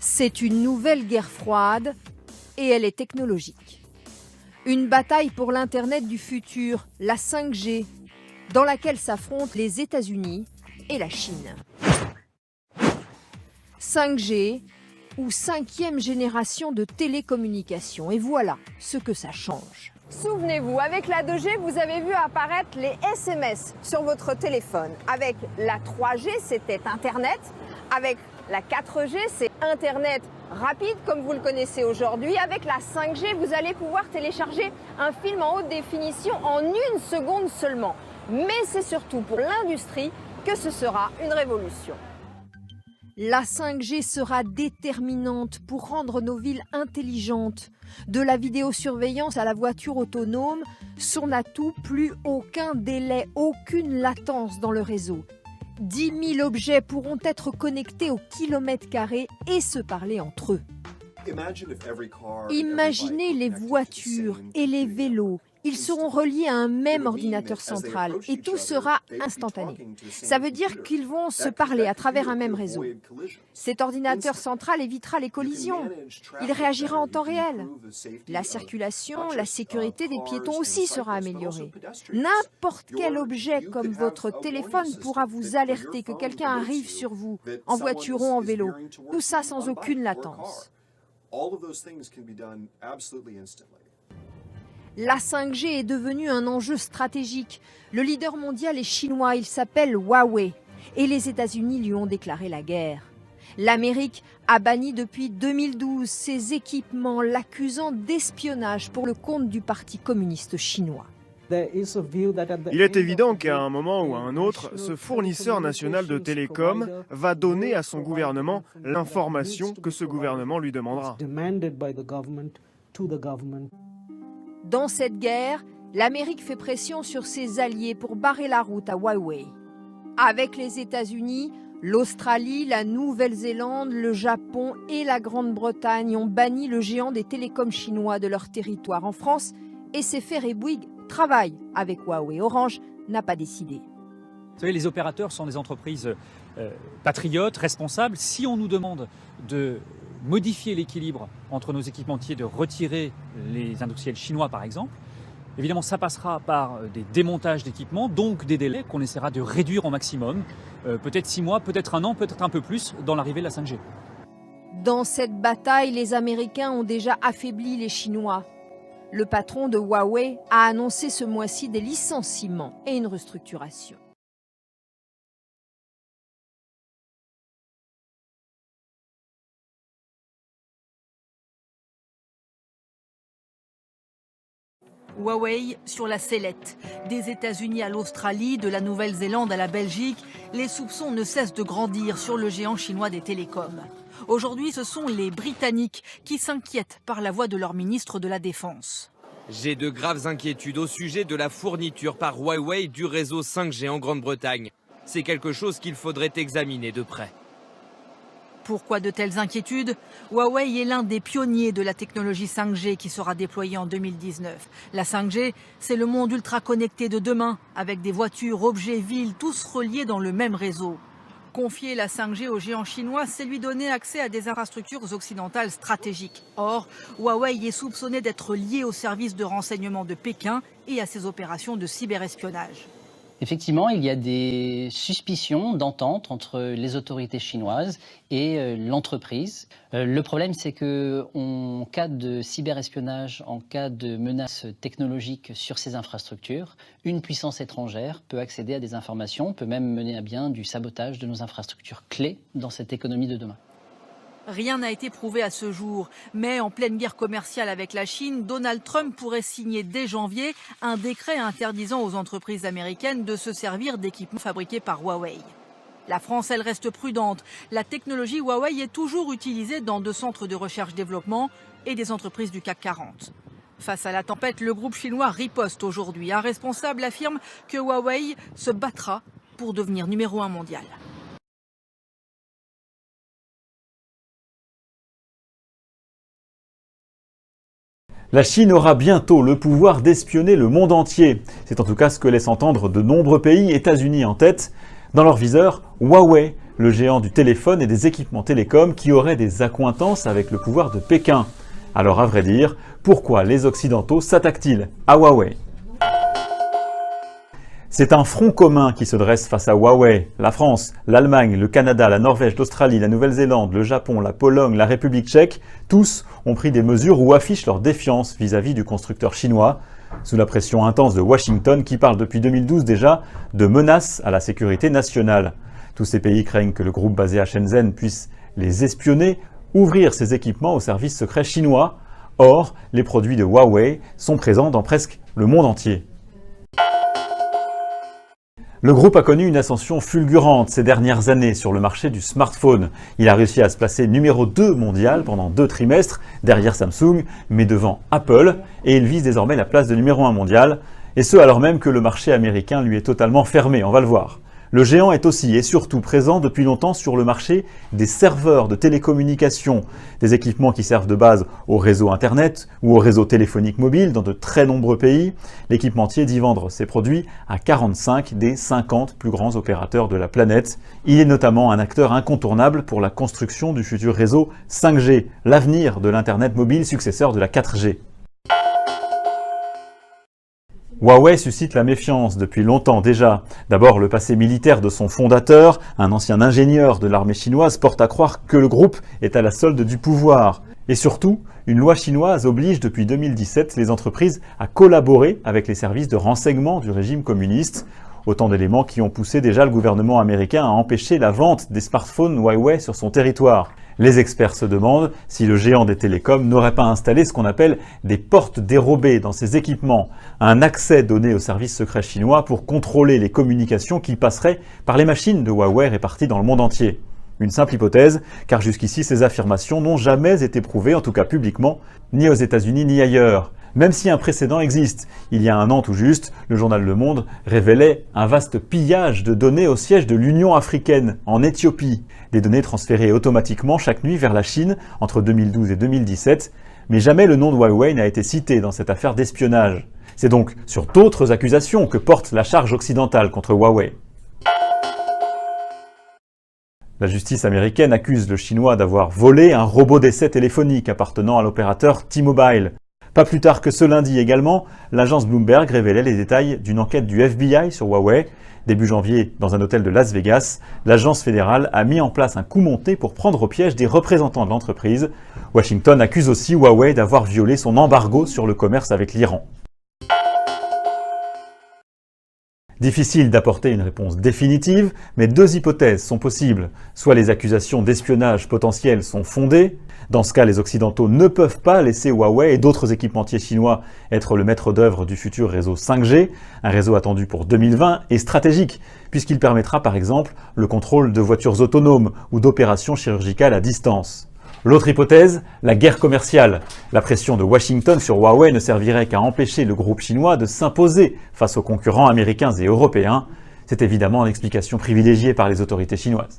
C'est une nouvelle guerre froide et elle est technologique. Une bataille pour l'Internet du futur, la 5G, dans laquelle s'affrontent les États-Unis et la Chine. 5G ou 5e génération de télécommunications. Et voilà ce que ça change. Souvenez-vous, avec la 2G, vous avez vu apparaître les SMS sur votre téléphone. Avec la 3G, c'était Internet. Avec la 4G, c'est Internet rapide, comme vous le connaissez aujourd'hui. Avec la 5G, vous allez pouvoir télécharger un film en haute définition en 1 seconde seulement. Mais c'est surtout pour l'industrie que ce sera une révolution. La 5G sera déterminante pour rendre nos villes intelligentes. De la vidéosurveillance à la voiture autonome, son atout, plus aucun délai, aucune latence dans le réseau. 10 000 objets pourront être connectés au kilomètre carré et se parler entre eux. Imaginez les voitures et les vélos. Ils seront reliés à un même ordinateur central et tout sera instantané. Ça veut dire qu'ils vont se parler à travers un même réseau. Cet ordinateur central évitera les collisions. Il réagira en temps réel. La circulation, la sécurité des piétons aussi sera améliorée. N'importe quel objet comme votre téléphone pourra vous alerter que quelqu'un arrive sur vous, en voiture ou en vélo. Tout ça sans aucune latence. La 5G est devenue un enjeu stratégique. Le leader mondial est chinois, il s'appelle Huawei. Et les États-Unis lui ont déclaré la guerre. L'Amérique a banni depuis 2012 ses équipements, l'accusant d'espionnage pour le compte du Parti communiste chinois. Il est évident qu'à un moment ou à un autre, ce fournisseur national de télécom va donner à son gouvernement l'information que ce gouvernement lui demandera. Dans cette guerre, l'Amérique fait pression sur ses alliés pour barrer la route à Huawei. Avec les États-Unis, l'Australie, la Nouvelle-Zélande, le Japon et la Grande-Bretagne ont banni le géant des télécoms chinois de leur territoire en France et SFR et Bouygues travaillent avec Huawei. Orange n'a pas décidé. Vous savez, les opérateurs sont des entreprises patriotes, responsables. Si on nous demande de modifier l'équilibre entre nos équipementiers, de retirer les industriels chinois par exemple, évidemment ça passera par des démontages d'équipements, donc des délais qu'on essaiera de réduire au maximum, peut-être 6 mois, peut-être 1 an, peut-être un peu plus dans l'arrivée de la 5G. Dans cette bataille, les Américains ont déjà affaibli les Chinois. Le patron de Huawei a annoncé ce mois-ci des licenciements et une restructuration. Huawei sur la sellette. Des États-Unis à l'Australie, de la Nouvelle-Zélande à la Belgique, les soupçons ne cessent de grandir sur le géant chinois des télécoms. Aujourd'hui, ce sont les Britanniques qui s'inquiètent par la voix de leur ministre de la Défense. J'ai de graves inquiétudes au sujet de la fourniture par Huawei du réseau 5G en Grande-Bretagne. C'est quelque chose qu'il faudrait examiner de près. Pourquoi de telles inquiétudes? Huawei est l'un des pionniers de la technologie 5G qui sera déployée en 2019. La 5G, c'est le monde ultra connecté de demain, avec des voitures, objets, villes, tous reliés dans le même réseau. Confier la 5G aux géants chinois, c'est lui donner accès à des infrastructures occidentales stratégiques. Or, Huawei est soupçonné d'être lié aux services de renseignement de Pékin et à ses opérations de cyberespionnage. Effectivement, il y a des suspicions d'entente entre les autorités chinoises et l'entreprise. Le problème, c'est qu'en cas de cyberespionnage, en cas de menace technologique sur ces infrastructures, une puissance étrangère peut accéder à des informations, peut même mener à bien du sabotage de nos infrastructures clés dans cette économie de demain. Rien n'a été prouvé à ce jour, mais en pleine guerre commerciale avec la Chine, Donald Trump pourrait signer dès janvier un décret interdisant aux entreprises américaines de se servir d'équipements fabriqués par Huawei. La France, elle, reste prudente. La technologie Huawei est toujours utilisée dans de centres de recherche-développement et des entreprises du CAC 40. Face à la tempête, le groupe chinois riposte aujourd'hui. Un responsable affirme que Huawei se battra pour devenir numéro 1 mondial. La Chine aura bientôt le pouvoir d'espionner le monde entier. C'est en tout cas ce que laissent entendre de nombreux pays, États-Unis en tête. Dans leur viseur, Huawei, le géant du téléphone et des équipements télécoms qui aurait des accointances avec le pouvoir de Pékin. Alors à vrai dire, pourquoi les Occidentaux s'attaquent-ils à Huawei ? C'est un front commun qui se dresse face à Huawei. La France, l'Allemagne, le Canada, la Norvège, l'Australie, la Nouvelle-Zélande, le Japon, la Pologne, la République tchèque, tous ont pris des mesures ou affichent leur défiance vis-à-vis du constructeur chinois, sous la pression intense de Washington qui parle depuis 2012 déjà de menaces à la sécurité nationale. Tous ces pays craignent que le groupe basé à Shenzhen puisse les espionner, ouvrir ses équipements aux services secrets chinois. Or, les produits de Huawei sont présents dans presque le monde entier. Le groupe a connu une ascension fulgurante ces dernières années sur le marché du smartphone. Il a réussi à se placer numéro 2 mondial pendant 2 trimestres, derrière Samsung, mais devant Apple, et il vise désormais la place de numéro 1 mondial, et ce alors même que le marché américain lui est totalement fermé, on va le voir. Le géant est aussi et surtout présent depuis longtemps sur le marché des serveurs de télécommunications, des équipements qui servent de base au réseau Internet ou au réseau téléphonique mobile dans de très nombreux pays. L'équipementier dit vendre ses produits à 45 des 50 plus grands opérateurs de la planète. Il est notamment un acteur incontournable pour la construction du futur réseau 5G, l'avenir de l'Internet mobile successeur de la 4G. Huawei suscite la méfiance depuis longtemps déjà. D'abord, le passé militaire de son fondateur, un ancien ingénieur de l'armée chinoise, porte à croire que le groupe est à la solde du pouvoir. Et surtout, une loi chinoise oblige depuis 2017 les entreprises à collaborer avec les services de renseignement du régime communiste. Autant d'éléments qui ont poussé déjà le gouvernement américain à empêcher la vente des smartphones Huawei sur son territoire. Les experts se demandent si le géant des télécoms n'aurait pas installé ce qu'on appelle des portes dérobées dans ses équipements, un accès donné aux services secrets chinois pour contrôler les communications qui passeraient par les machines de Huawei réparties dans le monde entier. Une simple hypothèse, car jusqu'ici ces affirmations n'ont jamais été prouvées, en tout cas publiquement, ni aux États-Unis ni ailleurs. Même si un précédent existe, il y a un an tout juste, le journal Le Monde révélait un vaste pillage de données au siège de l'Union africaine, en Éthiopie. Des données transférées automatiquement chaque nuit vers la Chine entre 2012 et 2017, mais jamais le nom de Huawei n'a été cité dans cette affaire d'espionnage. C'est donc sur d'autres accusations que porte la charge occidentale contre Huawei. La justice américaine accuse le Chinois d'avoir volé un robot d'essai téléphonique appartenant à l'opérateur T-Mobile. Pas plus tard que ce lundi également, l'agence Bloomberg révélait les détails d'une enquête du FBI sur Huawei. Début janvier, dans un hôtel de Las Vegas, l'agence fédérale a mis en place un coup monté pour prendre au piège des représentants de l'entreprise. Washington accuse aussi Huawei d'avoir violé son embargo sur le commerce avec l'Iran. Difficile d'apporter une réponse définitive, mais 2 hypothèses sont possibles. Soit les accusations d'espionnage potentiel sont fondées. Dans ce cas, les Occidentaux ne peuvent pas laisser Huawei et d'autres équipementiers chinois être le maître d'œuvre du futur réseau 5G, un réseau attendu pour 2020 et stratégique, puisqu'il permettra par exemple le contrôle de voitures autonomes ou d'opérations chirurgicales à distance. L'autre hypothèse, la guerre commerciale. La pression de Washington sur Huawei ne servirait qu'à empêcher le groupe chinois de s'imposer face aux concurrents américains et européens. C'est évidemment une explication privilégiée par les autorités chinoises.